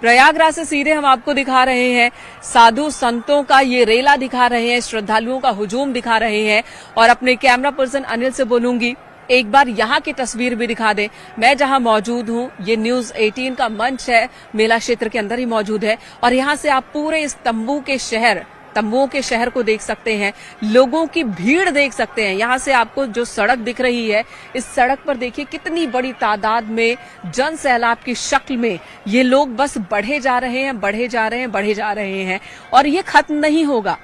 प्रयागराज से सीधे हम आपको दिखा रहे हैं, साधु संतों का ये रेला दिखा रहे हैं, श्रद्धालुओं का हुजूम दिखा रहे हैं। और अपने कैमरा पर्सन अनिल से बोलूंगी एक बार यहाँ की तस्वीर भी दिखा दे। मैं जहाँ मौजूद हूँ, ये न्यूज 18 का मंच है, मेला क्षेत्र के अंदर ही मौजूद है। और यहाँ से आप पूरे इस तंबुओं के शहर को देख सकते हैं, लोगों की भीड़ देख सकते हैं। यहाँ से आपको जो सड़क दिख रही है, इस सड़क पर देखिए कितनी बड़ी तादाद में जन सैलाब की शक्ल में ये लोग बस बढ़े जा रहे हैं और ये खत्म नहीं होगा।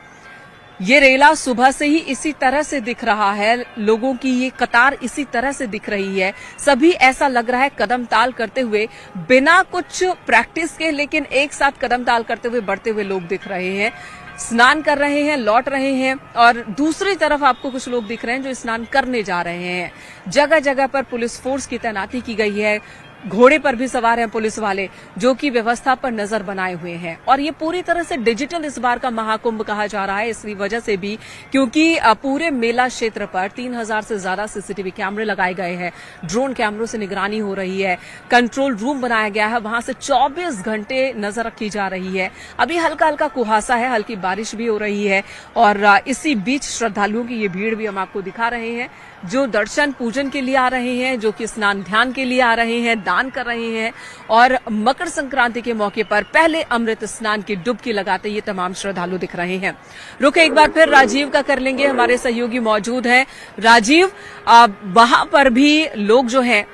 ये रेला सुबह से ही इसी तरह से दिख रहा है, लोगों की ये कतार इसी तरह से दिख रही है। सभी ऐसा लग रहा है कदम ताल करते हुए, बिना कुछ प्रैक्टिस के, लेकिन एक साथ कदम ताल करते हुए बढ़ते हुए लोग दिख रहे हैं। स्नान कर रहे हैं, लौट रहे हैं। और दूसरी तरफ आपको कुछ लोग दिख रहे हैं जो स्नान करने जा रहे हैं। जगह जगह पर पुलिस फोर्स की तैनाती की गई है, घोड़े पर भी सवार हैं पुलिस वाले, जो कि व्यवस्था पर नजर बनाए हुए हैं। और ये पूरी तरह से डिजिटल इस बार का महाकुंभ कहा जा रहा है, इसी वजह से भी क्योंकि पूरे मेला क्षेत्र पर 3000 से ज्यादा सीसीटीवी कैमरे लगाए गए हैं, ड्रोन कैमरों से निगरानी हो रही है, कंट्रोल रूम बनाया गया है, वहां से 24 घंटे नजर रखी जा रही है। अभी हल्का हल्का कुहासा है, हल्की बारिश भी हो रही है। और इसी बीच श्रद्धालुओं की ये भीड़ भी हम आपको दिखा रहे हैं, जो दर्शन पूजन के लिए आ रहे हैं, जो कि स्नान ध्यान के लिए आ रहे हैं, दान कर रहे हैं। और मकर संक्रांति के मौके पर पहले अमृत स्नान की डुबकी लगाते ये तमाम श्रद्धालु दिख रहे हैं। रुके एक बार फिर राजीव का कर लेंगे, हमारे सहयोगी मौजूद हैं। राजीव, वहां पर भी लोग जो हैं,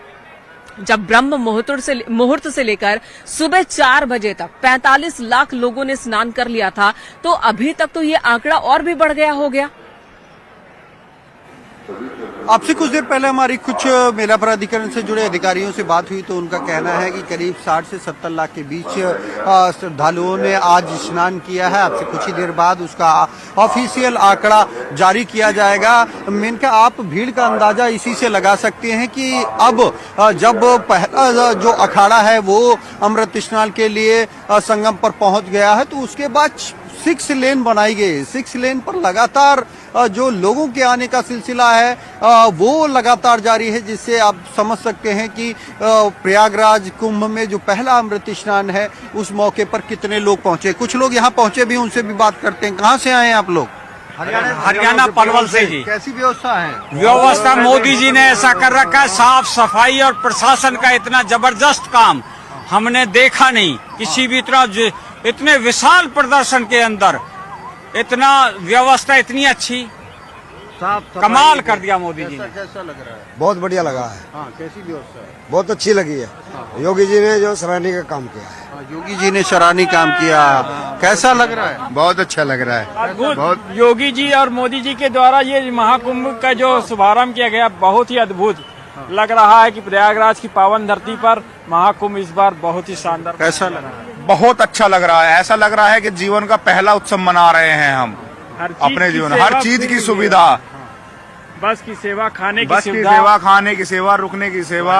जब ब्रह्म मुहूर्त से लेकर सुबह 4 बजे तक 45 लाख लोगों ने स्नान कर लिया था, तो अभी तक तो ये आंकड़ा और भी बढ़ गया हो गया। आपसे कुछ देर पहले हमारी कुछ मेला प्राधिकरण से जुड़े अधिकारियों से बात हुई, तो उनका कहना है कि करीब 60 से 70 लाख के बीच श्रद्धालुओं ने आज स्नान किया है। आपसे कुछ ही देर बाद उसका ऑफिशियल आंकड़ा जारी किया जाएगा। मेनका आप भीड़ का अंदाजा इसी से लगा सकते हैं कि अब जब पहला जो अखाड़ा है वो अमृत स्नान के लिए संगम पर पहुंच गया है, तो उसके बाद 6 लेन बनाई गई। 6 लेन पर लगातार जो लोगों के आने का सिलसिला है वो लगातार जारी है, जिससे आप समझ सकते हैं कि प्रयागराज कुंभ में जो पहला अमृत स्नान है उस मौके पर कितने लोग पहुंचे। कुछ लोग यहाँ पहुंचे भी, उनसे भी बात करते हैं। कहाँ से आए हैं आप लोग? हरियाणा पलवल से जी। कैसी व्यवस्था है? व्यवस्था मोदी जी ने ऐसा कर रखा है, साफ सफाई और प्रशासन का इतना जबरदस्त काम हमने देखा नहीं किसी भी तरह। इतने विशाल प्रदर्शन के अंदर इतना व्यवस्था इतनी अच्छी, कमाल कर दिया मोदी जी ने। कैसा लग रहा है? बहुत बढ़िया लगा है। हाँ, कैसी व्यवस्था है? बहुत अच्छी लगी है। योगी जी ने जो सराहनीय का काम किया है। योगी जी ने सराहनीय काम किया, कैसा लग रहा है? बहुत अच्छा लग रहा है। बहुत योगी जी और मोदी जी के द्वारा ये महाकुंभ का जो शुभारंभ किया गया, बहुत ही अद्भुत लग रहा है कि प्रयागराज की पावन धरती पर महाकुंभ इस बार बहुत ही शानदार। कैसा लग रहा है? बहुत अच्छा लग रहा है। ऐसा लग रहा है कि जीवन का पहला उत्सव मना रहे हैं हम अपने जीवन। हर चीज की सुविधा, बस की सेवा, खाने की बस की सेवा, खाने की सेवा, रुकने की सेवा,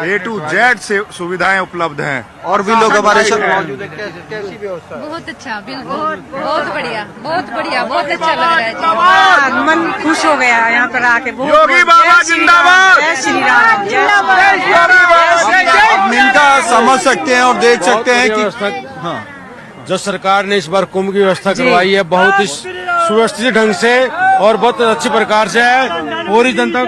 A to Z से सुविधाएं उपलब्ध हैं। और भी लोग हमारे साथ मौजूद है। कैसी व्यवस्था है? बहुत अच्छा, बिल्कुल बहुत बढ़िया, बहुत बढ़िया, बहुत अच्छा लग रहा है। मन खुश हो गया यहाँ पर आके। योगी बाबा जिंदाबाद, जय श्री राम, आप इनका समझ सकते हैं और देख सकते हैं कि हाँ, जो सरकार ने इस बार कुंभ की व्यवस्था करवाई है, बहुत ही सुव्यवस्थित ढंग से और बहुत अच्छी प्रकार से है। पूरी जनता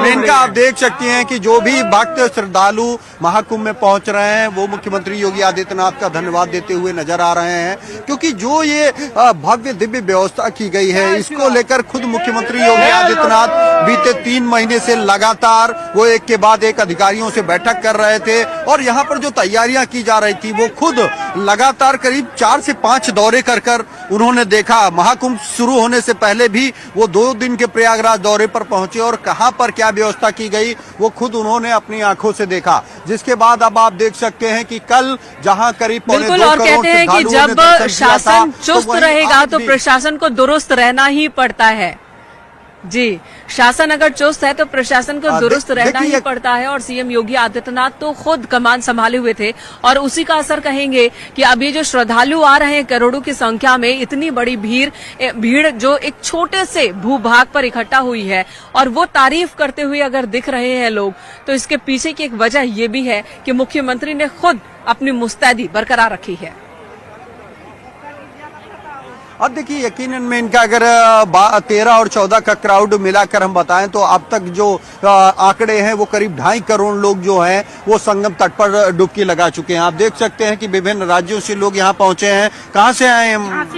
इनका आप देख सकते हैं कि जो भी भक्त श्रद्धालु महाकुंभ में पहुंच रहे हैं वो मुख्यमंत्री योगी आदित्यनाथ का धन्यवाद देते हुए नजर आ रहे हैं, क्योंकि जो ये भव्य दिव्य व्यवस्था की गई है, इसको लेकर खुद मुख्यमंत्री योगी आदित्यनाथ बीते 3 महीने से लगातार वो एक के बाद एक अधिकारियों से बैठक कर रहे थे। और यहाँ पर जो तैयारियां की जा रही थी वो खुद लगातार करीब 4 से 5 दौरे कर उन्होंने देखा। महाकुंभ शुरू होने से पहले भी वो 2 दिन के प्रयागराज दौरे पर पहुंचे और कहां पर क्या व्यवस्था की गई वो खुद उन्होंने अपनी आंखों से देखा। जिसके बाद अब आप देख सकते हैं कि कल जहां करीब पौने 2 और करोड़ कहते हैं कि जब शासन चुस्त रहेगा तो प्रशासन को दुरुस्त रहना ही पड़ता है। जी, शासन अगर चुस्त है तो प्रशासन को दुरुस्त रहना ही देखिए- पड़ता है और सीएम योगी आदित्यनाथ तो खुद कमान संभाले हुए थे और उसी का असर कहेंगे कि अब ये जो श्रद्धालु आ रहे हैं करोड़ों की संख्या में, इतनी बड़ी भीड़ जो एक छोटे से भूभाग पर इकट्ठा हुई है और वो तारीफ करते हुए अगर दिख रहे हैं लोग, तो इसके पीछे की एक वजह ये भी है कि मुख्यमंत्री ने खुद अपनी मुस्तैदी बरकरार रखी है। और देखिए यकीनन में इनका अगर 13 और 14 का क्राउड मिलाकर हम बताएं तो अब तक जो आंकड़े हैं वो करीब 2.5 करोड़ लोग जो हैं वो संगम तट पर डुबकी लगा चुके हैं। आप देख सकते हैं कि विभिन्न राज्यों से लोग यहाँ पहुंचे हैं। कहाँ से आए हैं?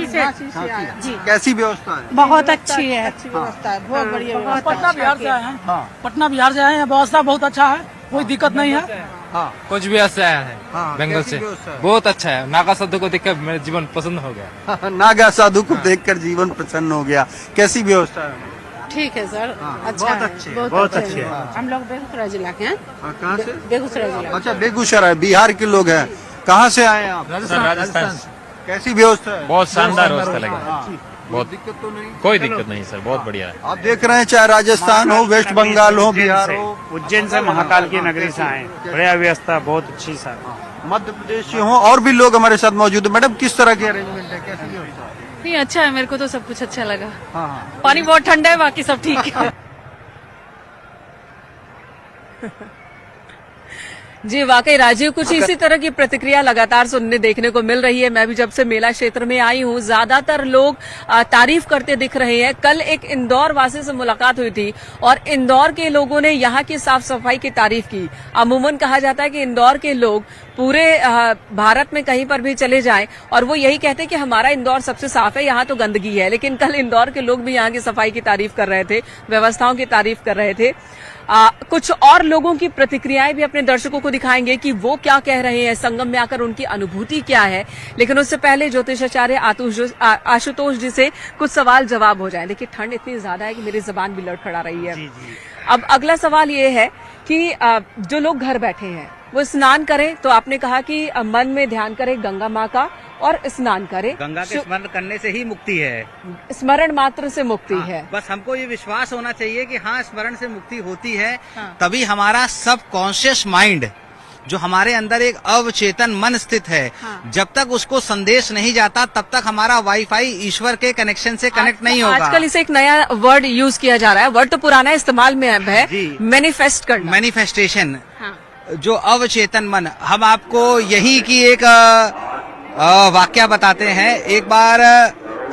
जी कैसी व्यवस्था है? बहुत अच्छी है, अच्छी व्यवस्था है, बहुत बढ़िया व्यवस्था है। पटना बिहार से आए हैं। हाँ। पटना बिहार से आए हैं, व्यवस्था बहुत अच्छा है, कोई दिक्कत नहीं है। हाँ कुछ भी ऐसा आया है हाँ, बंगाल कैसी से, व्यवस्था है? बहुत अच्छा है। नागा साधु को देखकर मेरा जीवन पसंद हो गया। नागा साधु को देखकर जीवन प्रसन्न हो गया। कैसी व्यवस्था है? ठीक है सर, अच्छा बहुत है, अच्छी है, बहुत अच्छी है। हम लोग बेगूसराय जिला के हैं। कहाँ से? बेगूसराय जिला। अच्छा, बेगूसराय बिहार के लोग हैं। कहाँ से आए हैं आप? राजस्थान। कैसी व्यवस्था है? बहुत शानदार व्यवस्था लगी। हाँ। बहुत दिक्कत तो नहीं? कोई दिक्कत नहीं सर, बहुत बढ़िया है। आप देख रहे हैं चाहे राजस्थान हो, वेस्ट बंगाल हो, बिहार हो, उज्जैन से महाकाल की नगरी से आए, बढ़िया व्यवस्था, बहुत अच्छी सर। मध्य प्रदेश से हो और भी लोग हमारे साथ मौजूद है। मैडम किस तरह की अरेंजमेंट है, कैसी व्यवस्था है? नहीं, अच्छा है, मेरे को तो सब कुछ अच्छा लगा। हाँ हाँ। पानी बहुत ठंडा है, बाकी सब ठीक है। जी वाकई राजीव, कुछ इसी तरह की प्रतिक्रिया लगातार सुनने देखने को मिल रही है। मैं भी जब से मेला क्षेत्र में आई हूँ, ज्यादातर लोग तारीफ करते दिख रहे हैं। कल एक इंदौर वासी से मुलाकात हुई थी और इंदौर के लोगों ने यहाँ की साफ सफाई की तारीफ की। अमूमन कहा जाता है कि इंदौर के लोग पूरे भारत में कहीं पर भी चले जाएं और वो यही कहते हैं कि हमारा इंदौर सबसे साफ है, यहाँ तो गंदगी है। लेकिन कल इंदौर के लोग भी यहाँ की सफाई की तारीफ कर रहे थे, व्यवस्थाओं की तारीफ कर रहे थे। कुछ और लोगों की प्रतिक्रियाएं भी अपने दर्शकों को दिखाएंगे कि वो क्या कह रहे हैं, संगम में आकर उनकी अनुभूति क्या है। लेकिन उससे पहले ज्योतिषाचार्य आशुतोष जी से कुछ सवाल जवाब हो जाए। देखिए ठंड इतनी ज्यादा है कि मेरी जुबान भी लड़खड़ा रही है। अब अगला सवाल ये है कि जो लोग घर बैठे हैं वो स्नान करें, तो आपने कहा कि मन में ध्यान करें गंगा माँ का और स्नान करें। गंगा के स्मरण करने से ही मुक्ति है, स्मरण मात्र से मुक्ति है। बस हमको ये विश्वास होना चाहिए कि हाँ, स्मरण से मुक्ति होती है। तभी हमारा सब कॉन्शियस माइंड, जो हमारे अंदर एक अवचेतन मन स्थित है, जब तक उसको संदेश नहीं जाता तब तक हमारा वाईफाई ईश्वर के कनेक्शन से कनेक्ट नहीं होगा। आजकल इसे एक नया वर्ड यूज किया जा रहा है, वर्ड तो पुराना है, इस्तेमाल में अब है, मैनिफेस्ट करना, मैनिफेस्टेशन। जो अवचेतन मन, हम आपको यही की एक वाक्य बताते हैं। एक बार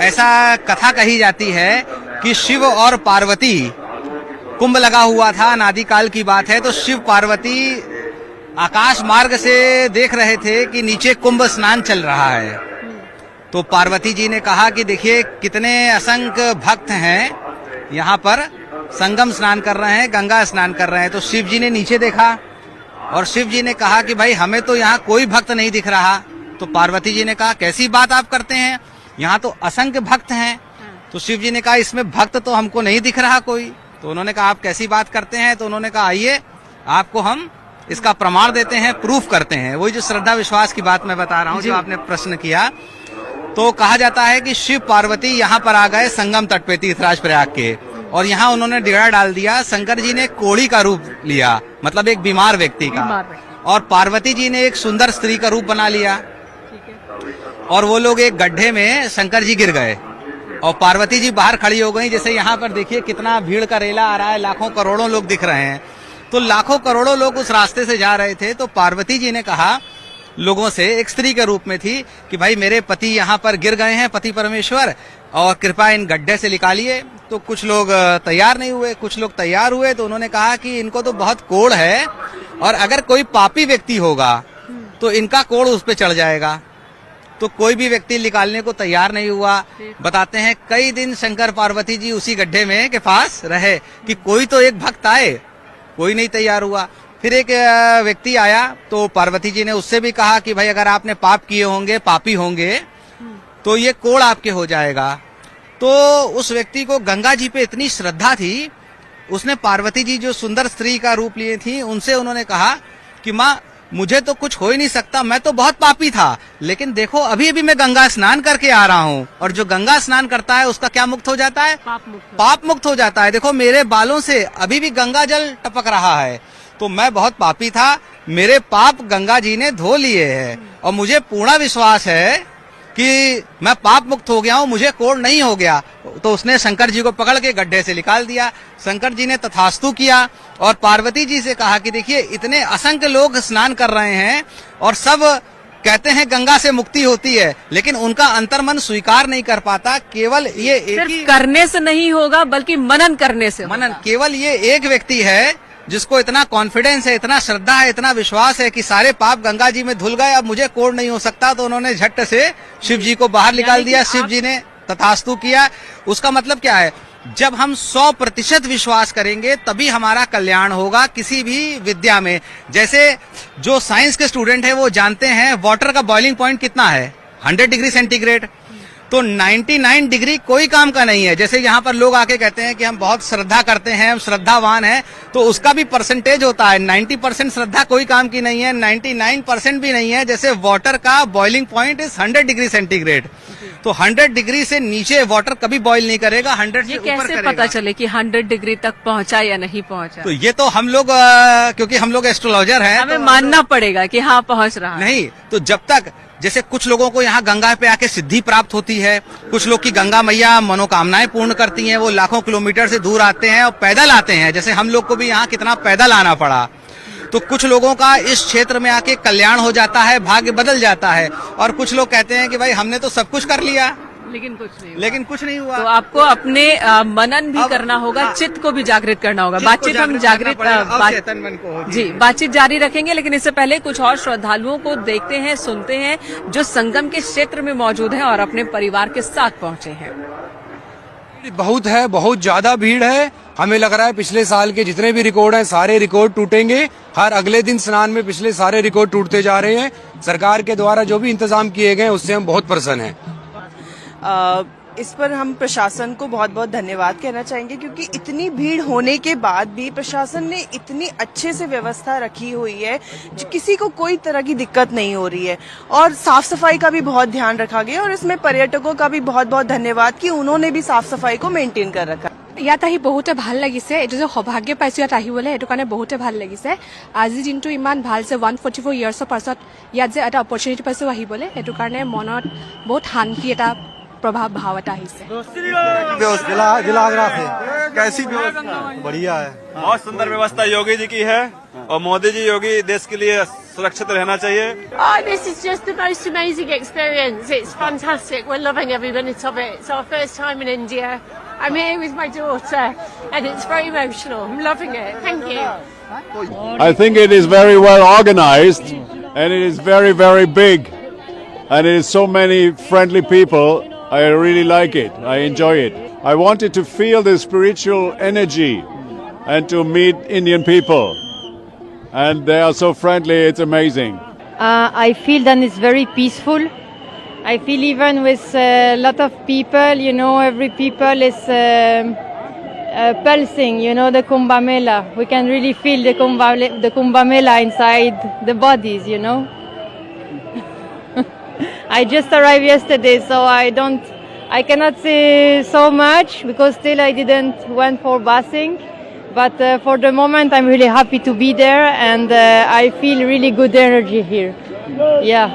ऐसा कथा कही जाती है कि शिव और पार्वती, कुंभ लगा हुआ था, अनादिकाल की बात है, तो शिव पार्वती आकाश मार्ग से देख रहे थे कि नीचे कुंभ स्नान चल रहा है। तो पार्वती जी ने कहा कि देखिए कितने असंख्य भक्त हैं यहाँ पर, संगम स्नान कर रहे हैं, गंगा स्नान कर रहे हैं। तो शिव जी ने नीचे देखा और शिव जी ने कहा कि भाई हमें तो यहाँ कोई भक्त नहीं दिख रहा। तो पार्वती जी ने कहा कैसी बात आप करते हैं, यहाँ तो असंख्य भक्त हैं। तो शिव जी ने कहा इसमें भक्त तो हमको नहीं दिख रहा कोई। तो उन्होंने कहा आप कैसी बात करते हैं। तो उन्होंने कहा आइए आपको हम इसका प्रमाण देते हैं, प्रूफ करते हैं। वही जो श्रद्धा विश्वास की बात मैं बता रहा हूँ, जो आपने प्रश्न किया। तो कहा जाता है कि शिव पार्वती यहाँ पर आ गए संगम तट पे तीर्थराज प्रयाग के, और यहाँ उन्होंने डेरा डाल दिया। शंकर जी ने कोढ़ी का रूप लिया, मतलब एक बीमार व्यक्ति का, और पार्वती जी ने एक सुंदर स्त्री का रूप बना लिया। और वो लोग एक गड्ढे में शंकर जी गिर गए और पार्वती जी बाहर खड़ी हो गई। जैसे यहाँ पर देखिए कितना भीड़ का रेला आ रहा है, लाखों करोड़ों लोग दिख रहे हैं। तो लाखों करोड़ों लोग उस रास्ते से जा रहे थे। तो पार्वती जी ने कहा लोगों से, एक स्त्री के रूप में थी, कि भाई मेरे पति यहाँ पर गिर गए हैं, पति परमेश्वर, और कृपया इन गड्ढे से निकालिए। तो कुछ लोग तैयार नहीं हुए, कुछ लोग तैयार हुए। तो उन्होंने कहा कि इनको तो बहुत कोढ़ है और अगर कोई पापी व्यक्ति होगा तो इनका कोढ़ उस पर चढ़ जाएगा। तो कोई भी व्यक्ति निकालने को तैयार नहीं हुआ। बताते हैं कई दिन शंकर पार्वती जी उसी गड्ढे में के पास रहे कि कोई तो एक भक्त आए, कोई नहीं तैयार हुआ। फिर एक व्यक्ति आया तो पार्वती जी ने उससे भी कहा कि भाई अगर आपने पाप किए होंगे, पापी होंगे, तो ये कोढ़ आपके हो जाएगा। तो उस व्यक्ति को गंगा जी पे इतनी श्रद्धा थी, उसने पार्वती जी जो सुंदर स्त्री का रूप लिए थी उनसे उन्होंने कहा कि माँ मुझे तो कुछ हो ही नहीं सकता, मैं तो बहुत पापी था। लेकिन देखो अभी अभी मैं गंगा स्नान करके आ रहा हूँ, और जो गंगा स्नान करता है उसका क्या मुक्त हो जाता है? पाप मुक्त हो जाता है। देखो मेरे बालों से अभी भी गंगा जल टपक रहा है, तो मैं बहुत पापी था, मेरे पाप गंगा जी ने धो लिए हैं, और मुझे पूर्ण विश्वास है कि मैं पाप मुक्त हो गया हूँ, मुझे कोढ़ नहीं हो गया। तो उसने शंकर जी को पकड़ के गड्ढे से निकाल दिया। शंकर जी ने तथास्तु किया और पार्वती जी से कहा कि देखिए इतने असंख्य लोग स्नान कर रहे हैं और सब कहते हैं गंगा से मुक्ति होती है, लेकिन उनका अंतर्मन स्वीकार नहीं कर पाता। केवल ये एक ही करने से नहीं होगा बल्कि मनन करने से होगा। मनन, केवल ये एक व्यक्ति है जिसको इतना कॉन्फिडेंस है, इतना श्रद्धा है, इतना विश्वास है कि सारे पाप गंगा जी में धुल गए, अब मुझे कोढ़ नहीं हो सकता। तो उन्होंने झट से शिव जी को बाहर निकाल दिया, शिव जी ने तथास्तु किया। उसका मतलब क्या है? जब हम 100% विश्वास करेंगे तभी हमारा कल्याण होगा किसी भी विद्या में। जैसे जो साइंस के स्टूडेंट है वो जानते हैं वाटर का बॉइलिंग पॉइंट कितना है, 100 डिग्री सेंटीग्रेड। तो 99 डिग्री कोई काम का नहीं है। जैसे यहाँ पर लोग आके कहते हैं कि हम बहुत श्रद्धा करते हैं, हम श्रद्धावान हैं, तो उसका भी परसेंटेज होता है। 90% श्रद्धा कोई काम की नहीं है, 99% भी नहीं है। जैसे वाटर का boiling point is 100 degree centigrade, तो 100 डिग्री से नीचे वाटर कभी बॉईल नहीं करेगा, 100 से ऊपर करेगा। कैसे पता चले कि 100 डिग्री तक पहुंचा या नहीं पहुंचा? तो ये तो हम लोग क्योंकि हम लोग एस्ट्रोलॉजर हैं, हमें मानना पड़ेगा कि हाँ पहुंच रहा है। नहीं तो जब तक, जैसे कुछ लोगों को यहाँ गंगा पे आके सिद्धि प्राप्त होती है, कुछ लोग की गंगा मैया मनोकामनाएं पूर्ण करती हैं, वो लाखों किलोमीटर से दूर आते हैं और पैदल आते हैं। जैसे हम लोग को भी यहाँ कितना पैदल आना पड़ा। तो कुछ लोगों का इस क्षेत्र में आके कल्याण हो जाता है, भाग्य बदल जाता है। और कुछ लोग कहते हैं कि भाई हमने तो सब कुछ कर लिया लेकिन कुछ नहीं हुआ। तो आपको अपने मनन भी करना होगा, चित्त को भी जागृत करना होगा। बातचीत हम जागृत बातचीत जारी रखेंगे, लेकिन इससे पहले कुछ और श्रद्धालुओं को देखते हैं, सुनते हैं जो संगम के क्षेत्र में मौजूद हैं और अपने परिवार के साथ पहुंचे हैं। बहुत है, बहुत ज्यादा भीड़ है। हमें लग रहा है पिछले साल के जितने भी रिकॉर्ड हैं सारे रिकॉर्ड टूटेंगे। हर अगले दिन स्नान में पिछले सारे रिकॉर्ड टूटते जा रहे हैं। सरकार के द्वारा जो भी इंतजाम किए गए उससे हम बहुत प्रसन्न हैं। इस पर हम प्रशासन को बहुत बहुत धन्यवाद कहना चाहेंगे, क्योंकि इतनी भीड़ होने के बाद भी प्रशासन ने इतनी अच्छे से व्यवस्था रखी हुई है, किसी को कोई तरह की दिक्कत नहीं हो रही है। और साफ सफाई का भी बहुत ध्यान रखा गया, और इसमें पर्यटकों का भी बहुत बहुत धन्यवाद कि उन्होंने भी साफ सफाई को मेंटेन कर रखा। ইয়াত আহি বহুতে ভাল লাগিছে, এইটো যে সৌভাগ্য পাইছো ইয়াত আহিবলৈ, সেইটো কাৰণে বহুতে ভাল লাগিছে। আজিৰ দিনটো ইমান ভাল যে 144 ইয়াৰ্ছৰ পাছত ইয়াত যে এটা অপৰচুনিটি পাইছো আহিবলৈ, সেইটো কাৰণে মনত বহুত শান্তি এটা प्रभाव भाव आता है। जिला आगरा से कैसी व्यवस्था? बढ़िया है, बहुत सुंदर व्यवस्था योगी जी की है, और मोदी जी योगी देश के लिए सुरक्षित रहना चाहिए। This is just the most amazing experience. It's fantastic. We're loving every minute of it. It's our first time in India. I'm here with my daughter, and it's very emotional. I'm loving it. Thank you. I think it is very well organized, and it is very, very big, and it is so many friendly people. I really like it. I enjoy it. I wanted to feel the spiritual energy and to meet Indian people. And they are so friendly, it's amazing. I feel that it's very peaceful. I feel even with a lot of people, you know, every people is pulsing, you know, the Kumbh Mela. We can really feel the Kumbh Mela inside the bodies, you know. I just arrived yesterday, so I cannot say so much because still I didn't went for bathing. But for the moment, I'm really happy to be there, and I feel really good energy here. Yeah.